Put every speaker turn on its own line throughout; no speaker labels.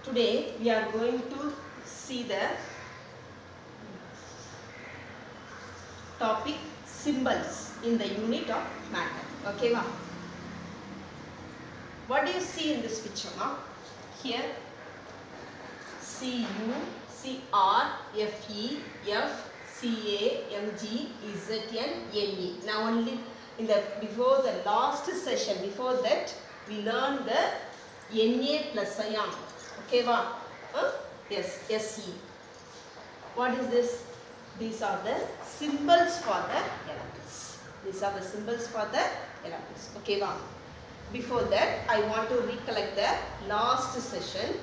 Today we are going to see the topic symbols in the unit of matter. Okay, ma? What do you see in this picture, ma? Here, CUCRFEFCAMGZNNE. Now only in the before the last session, before that we learned the Na plus ion. Okay, ma? Yes, SE. What is this? These are the symbols for the elements. These are the symbols for the elements. Okay, ma? Before that, I want to recollect the last session.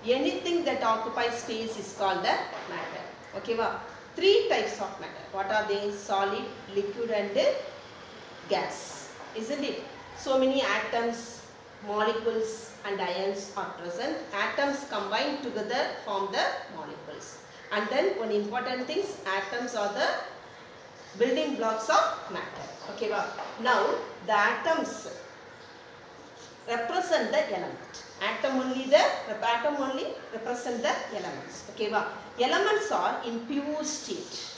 Anything that occupies space is called the matter. Okay, ma? Three types of matter. What are they? Solid, liquid and gas. Isn't it? So many atoms, molecules and ions are present. Atoms combined together form the molecules. And then one important thing, atoms are the building blocks of matter. Okay, well, now the atoms represent the element. Atom only represent the elements. Okay, well, elements are in pure state.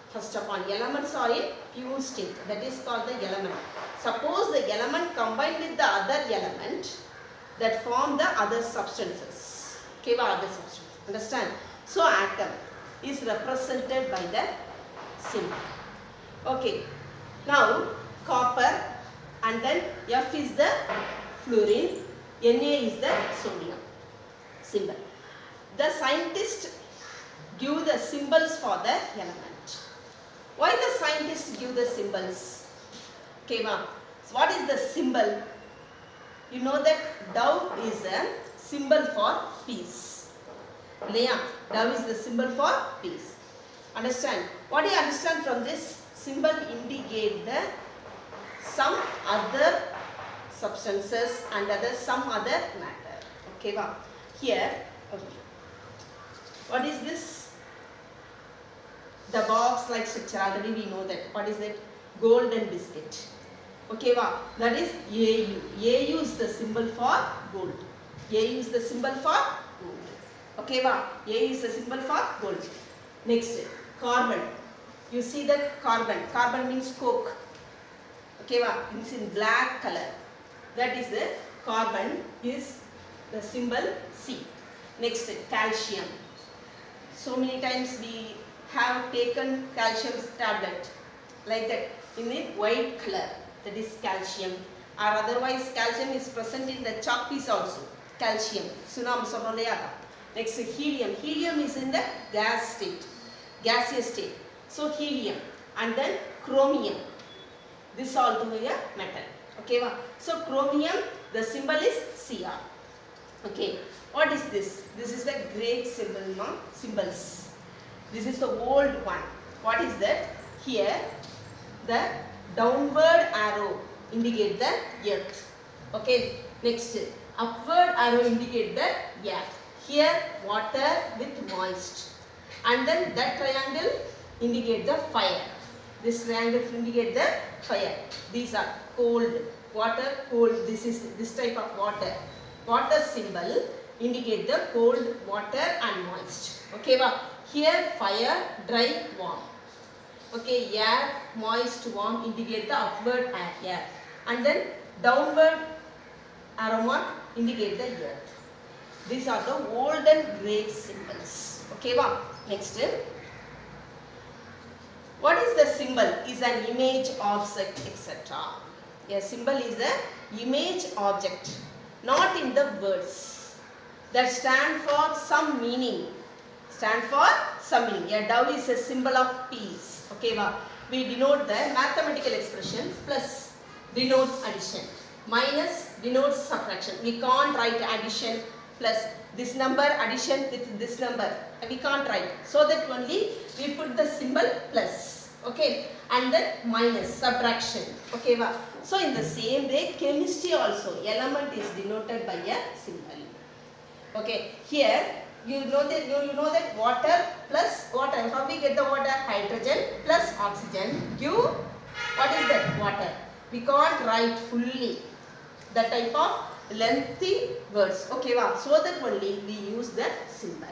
First of all, elements are in pure state. That is called the element. Suppose the element combined with the other element that form the other substances. Okay, well, other substances. Understand? So atom is represented by the symbol. Okay. Now copper and then F is the fluorine, Na is the sodium symbol. The scientists give the symbols for the element. Why the scientists give the symbols? Okay, ma'am. So what is the symbol? You know that dove is a symbol for peace. Leah, dove is the symbol for peace. Understand? What do you understand from this? Symbol indicate the some other substances and some other matter. Okay, wow. Here, okay. What is this? The box like structure, already we know that. What is that? Golden biscuit. Okay, wow. That is AU. AU is the symbol for gold. AU is the symbol for gold. Okay, wow. AU is the symbol for gold. Next, carbon. You see that carbon. Carbon means coke. Okay, wow. It's in black color. That is the carbon is the symbol C. Next, calcium. So many times we have taken calcium tablet like that in a white color. That is calcium. Or otherwise calcium is present in the chalk piece also. Calcium. Next, helium. Helium is in the gas state. Gaseous state. So helium and then chromium. This all to be a metal. Okay, so chromium, the symbol is Cr. Okay, what is this? This is the Greek symbol, symbols. This is the old one. What is that? Here, the downward arrow indicate the earth. Okay, next, upward arrow indicate the air. Here, water with moist. And then that triangle indicate the fire. This triangle indicate the fire. These are cold, water, cold. This is this type of water. Water symbol indicate the cold, water and moist. Okay, here fire, dry, warm. Okay, air, moist, warm indicate the upward air. And then downward arrow mark indicate the earth. These are the old and Greek symbols. Okay, next. What is the symbol? Is an image, object, etc. A symbol is an image object, not in the words. That stand for some meaning. Stand for some meaning. A dove is a symbol of peace. Okay, we denote the mathematical expression. Plus denotes addition. Minus denotes subtraction. We can't write addition plus this number addition with this number. We can't write. So that only we put the symbol plus. Okay, and then minus, subtraction. Okay, so in the same way, chemistry also, element is denoted by a symbol. Okay, here you know that water plus water. How we get the water? Hydrogen plus oxygen give what is that? Water. We can't write fully. The type of lengthy words. Okay, wow. So that only we use the symbol.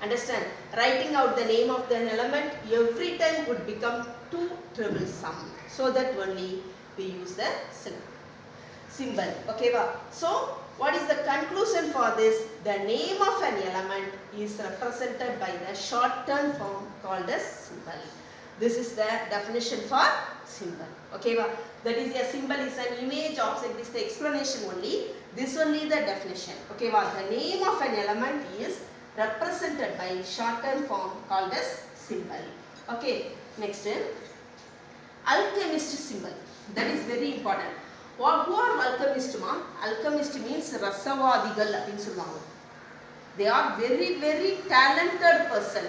Understand? Writing out the name of an element every time would become too troublesome. So that only we use the symbol. Okay, wow. So what is the conclusion for this? The name of an element is represented by the shortened form called as symbol. This is the definition for symbol. Okay, wow. That is, a symbol is an image object, is the explanation only. This only the definition. Okay, wow. The name of an element is represented by shortened form called as symbol. Okay, next, alchemist symbol. That is very important. Who are alchemist? Alchemist means rasavadigal. They are very talented person.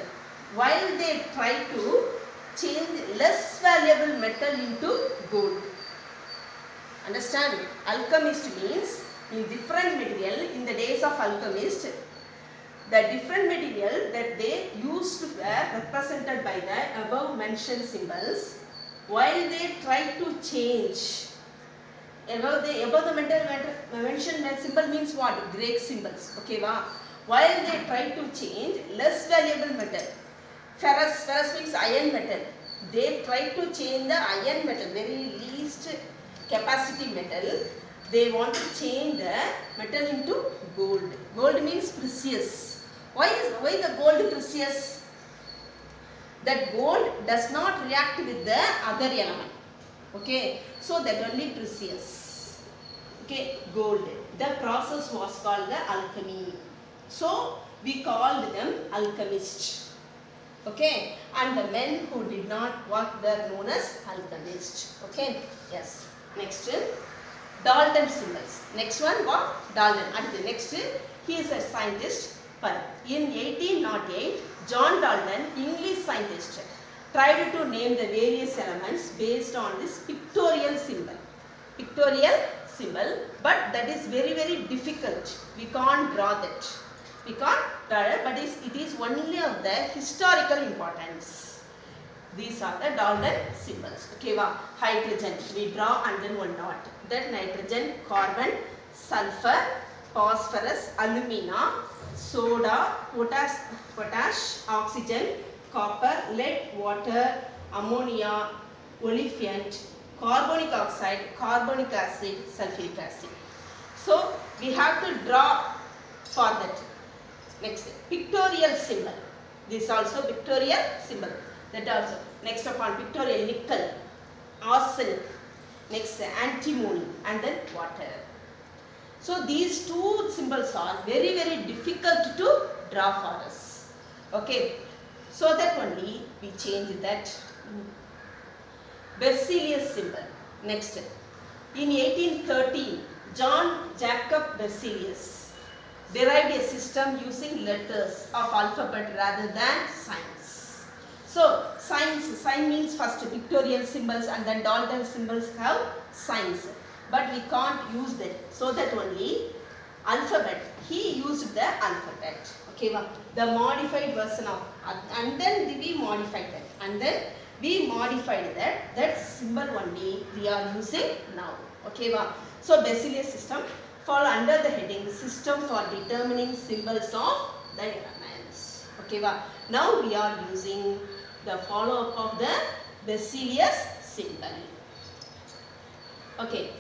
While they try to change less valuable metal into gold. Understand? Alchemist means in different material. In the days of alchemist, the different material that they used to were represented by the above mentioned symbols. While they try to change above the mentioned symbol means what? Greek symbols. Okay, wow. While they try to change less valuable metal, ferrous means iron metal. They try to change the iron metal, very least capacity metal. They want to change the metal into gold. Gold means precious. Why the gold precious? That gold does not react with the other element. Okay, so that only precious. Okay, gold. The process was called the alchemy. So we called them alchemists. Okay, and the men who did not work were known as alchemists. Okay, yes. Next, Dalton symbols. Next one, what? Dalton. And the next, he is a scientist. In 1808, John Dalton, English scientist, tried to name the various elements based on this pictorial symbol. Pictorial symbol, but that is very difficult. We can't draw that. We can't draw it, but it is only of the historical importance. These are the Dalton symbols. Okay, wow. Hydrogen, we draw and then one dot. Then nitrogen, carbon, sulfur, phosphorus, alumina, soda, potash, oxygen, copper, lead, water, ammonia, olefiant, carbonic oxide, carbonic acid, sulfuric acid. So we have to draw for that. Next, pictorial symbol. This also pictorial symbol. That also. Next upon pictorial, nickel, arsenic, next antimony, and then water. So these two symbols are very difficult to draw for us. Okay. So that only we change that. Berzelius symbol. Next. In 1813, John Jacob Berzelius derived a system using letters of alphabet rather than signs. So sign means first pictorial symbols and then Dalton symbols have signs. But we can't use that. So that only alphabet. He used the alphabet. Okay, the modified version of, and then we modified that. And then we modified that symbol only we are using now. Okay, so Berzelius system fall under the heading system for determining symbols of the elements. Okay, now we are using the follow-up of the Berzelius symbol. Okay.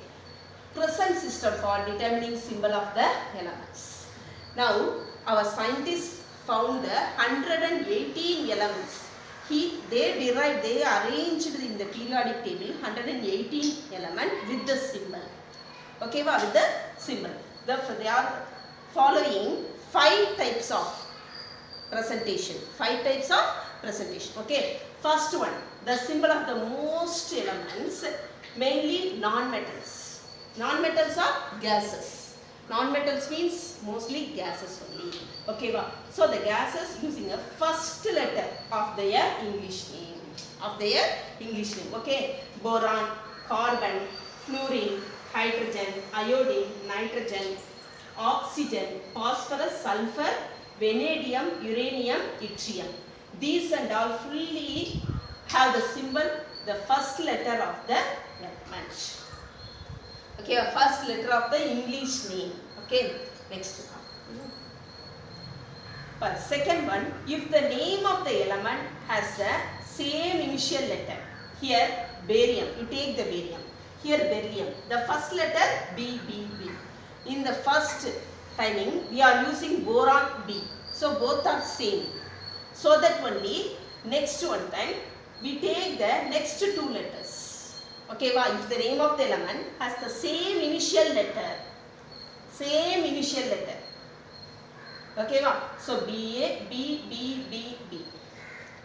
Present system for determining symbol of the elements. Now, our scientists found 118 elements. They arranged in the periodic table 118 element with the symbol. Okay, with the symbol. They are following 5 types of presentation. 5 types of presentation. Okay, first one, the symbol of the most elements, mainly non-metals. Non-metals are gases. Non-metals means mostly gases only. Okay, so the gases using a first letter of their English name. Okay, boron, carbon, fluorine, hydrogen, iodine, nitrogen, oxygen, phosphorus, sulfur, vanadium, uranium, yttrium. These and all fully have the symbol, the first letter of the element. Okay, first letter of the English name. Okay, next. But second one, if the name of the element has the same initial letter. Here barium, you take the barium. Here beryllium, the first letter B, B, B. In the first timing, we are using boron B. So both are same. So that only next one time we take the next two letters. Okay, if the name of the element has the same initial letter. Same initial letter. Okay, so BA, B, B, B, B.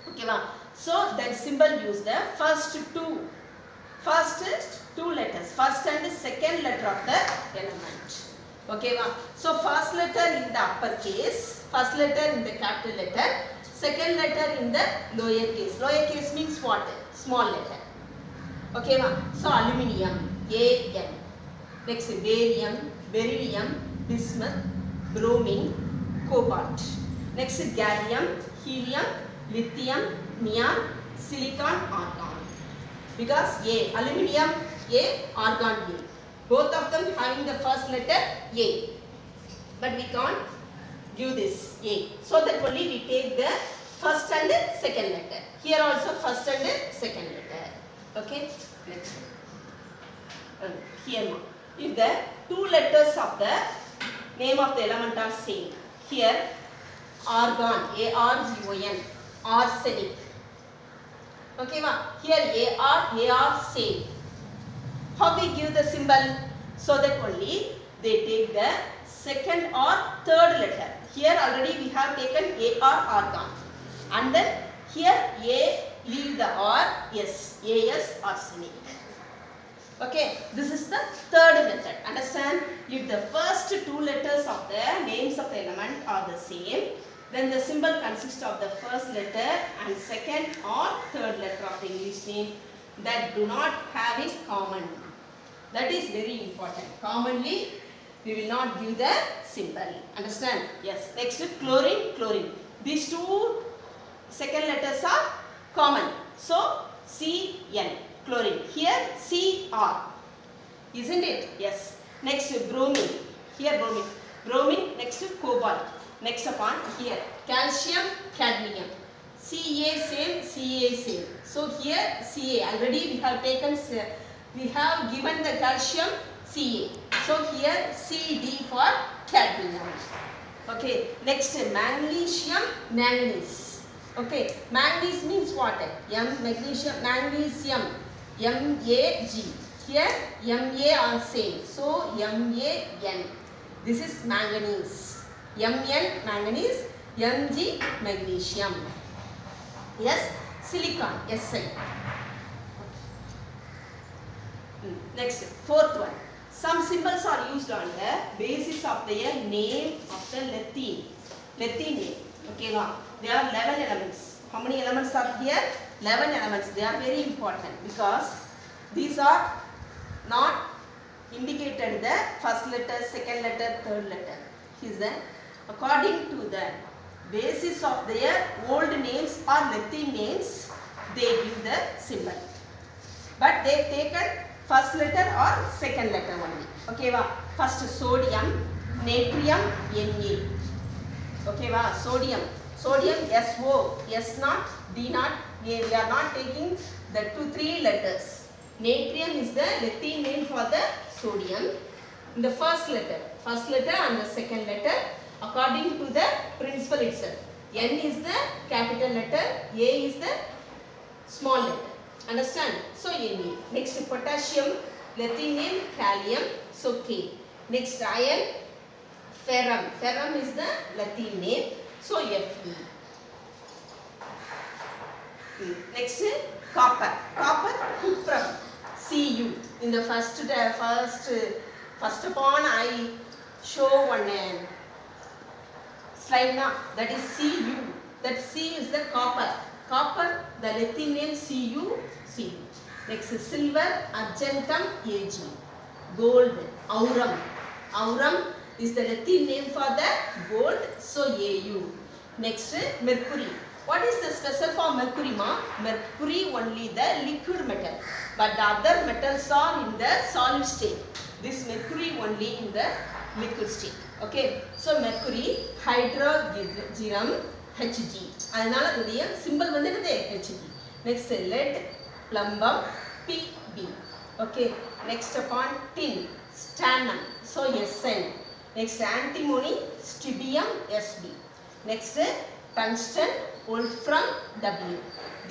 Okay, so that symbol use the first two letters, first and second letter of the element. Okay, so first letter in the uppercase, first letter in the capital letter, second letter in the lowercase. Lowercase means what? Small letter. Okay, so aluminium, AN. Next barium, beryllium, bismuth, bromine, cobalt. Next gallium, helium, lithium, neon, silicon, argon. Because A, aluminium A, argon A. Both of them having the first letter A. But we can't give this A. So that only we take the first and second letter. Here also first and second letter. Okay, next. Here, if the two letters of the name of the element are same. Here argon, A-R-G-O-N, arsenic. Okay, here AR same. How we give the symbol? So that only they take the second or third letter. Here already we have taken AR, argon. And then here A, leave the R, S, AS, arsenic. Okay, this is the third method. Understand? If the first two letters of the names of the element are the same, then the symbol consists of the first letter and second or third letter of the English name that do not have it common. That is very important. Commonly, we will not give the symbol. Understand? Yes. Next, chlorine, chlorine. These two second letters are common. So, CN. Chlorine. Here Cr. Isn't it? Yes. Next bromine. Here bromine. Bromine. Next cobalt. Next upon here calcium, cadmium. Ca same, Ca same. So here Ca. Already we have taken. We have given the calcium Ca. So here Cd for cadmium. Okay. Next magnesium, manganese. Okay. Manganese means what? Magnesium, magnesium. MAG. Here MA are same. So MAN. This is manganese. Mn manganese. Mg magnesium. Yes. Silicon. Si. Next, fourth one. Some symbols are used on the basis of their name of the Latin name. Okay, there are 11 elements. How many elements are here? 11 elements. They are very important because these are not indicated the first letter, second letter, third letter. Is that according to the basis of their old names or Latin names, they give the symbol. But they taken first letter or second letter only. Okay, first sodium, natrium, Na. Okay, sodium. Sodium SO, S naught, D naught. We are not taking the 2-3 letters. Natrium is the Latin name for the sodium. In the first letter and the second letter according to the principle itself. N is the capital letter, A is the small letter. Understand? So Na. Next potassium, Latin name Kalium, so K. Next iron, ferrum. Ferrum is the Latin name, so Fe. Next copper. Copper, cuprum, Cu. In the first upon I show one slide now, that is Cu. That C is the copper. Copper, the Latin name Cu. Next silver, argentum, Ag. Gold, aurum. Aurum is the Latin name for the gold, so Au. Next mercury. What is the special for mercury ma? Mercury only the liquid metal, but the other metals are in the solid state. This mercury only in the liquid state. Okay, so mercury hydrogen Hg. அதனால இதோட symbol வந்து என்னது Hg. Next lead plumbum Pb. Okay, next upon tin stannum, so Sn. Next antimony strontium Sb. Next tungsten wolfram W.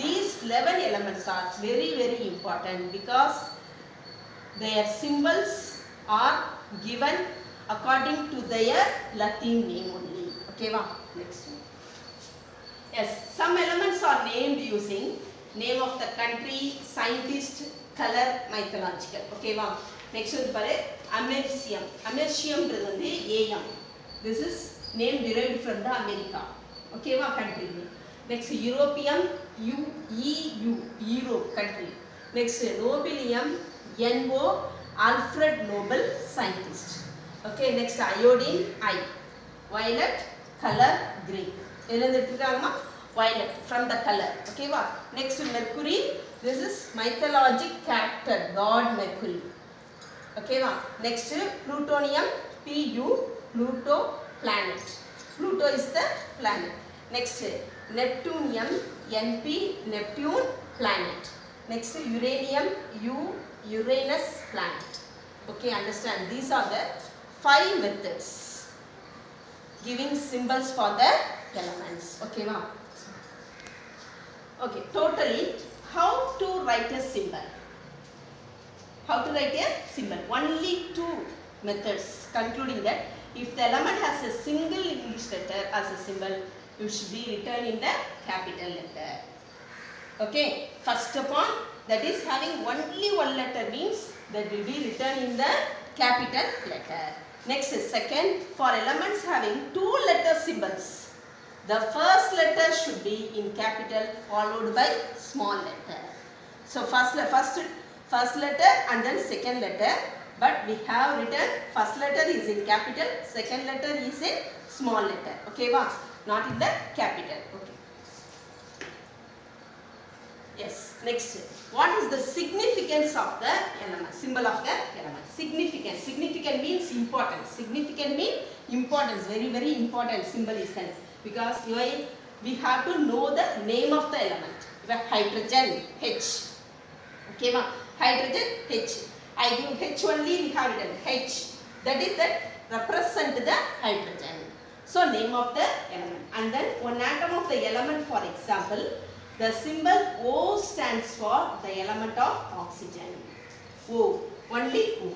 These 11 elements are very important because their symbols are given according to their Latin name only. Okay, wow. Next one. Yes, some elements are named using name of the country, scientist, color, mythological. Okay, wow. Next one pare americium. Americium is Am. This is name derived from the America. Okay, wow, country. Next europium, EU, Europe country. Next nobelium, NO, Alfred Nobel, scientist. Okay, next iodine, I. Violet, color, green. Violet from the color. Okay, wow. Next mercury, this is mythologic character, god Mercury. Okay, wow. Next plutonium, Pu, Pluto, planet. Pluto is the planet. Next neptunium, Np, Neptune, planet. Next uranium, U, Uranus, planet. Okay, understand, these are the 5 methods giving symbols for the elements. Okay, wow. Okay, totally how to write a symbol. How to write a symbol? Only 2 methods, concluding that if the element has a single English letter as a symbol, it should be written in the capital letter. Okay, first upon, that is having only 1 letter means that will be written in the capital letter. Next is second, for elements having 2 letter symbols, the first letter should be in capital followed by small letter. So first letter and then second letter, but we have written first letter is in capital, second letter is in small letter. Okay, wow, not in the capital. Okay. Yes, next, what is the significance of the element, symbol of the element? Significant means important. Significant means importance, very important symbol is that, because we have to know the name of the element. Hydrogen, H. Okay, ma? Hydrogen, H. I give H only, we have written H. That is that represent the hydrogen. So name of the element. And then one atom of the element, for example, the symbol O stands for the element of oxygen. O, only O.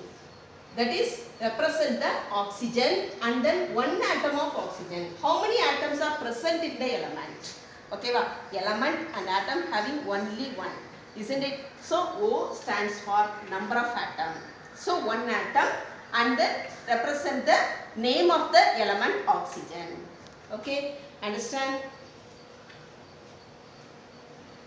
That is represent the oxygen and then 1 atom of oxygen. How many atoms are present in the element? Okay, well, element and atom having only 1. Isn't it? So O stands for number of atom. So 1 atom and then represent the name of the element oxygen. Okay, understand?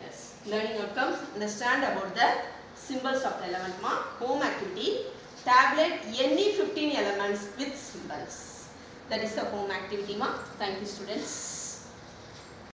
Yes, learning outcomes, understand about the symbols of the element. Home activity, tablet any 15 elements with symbols. That is the home activity. Thank you, students.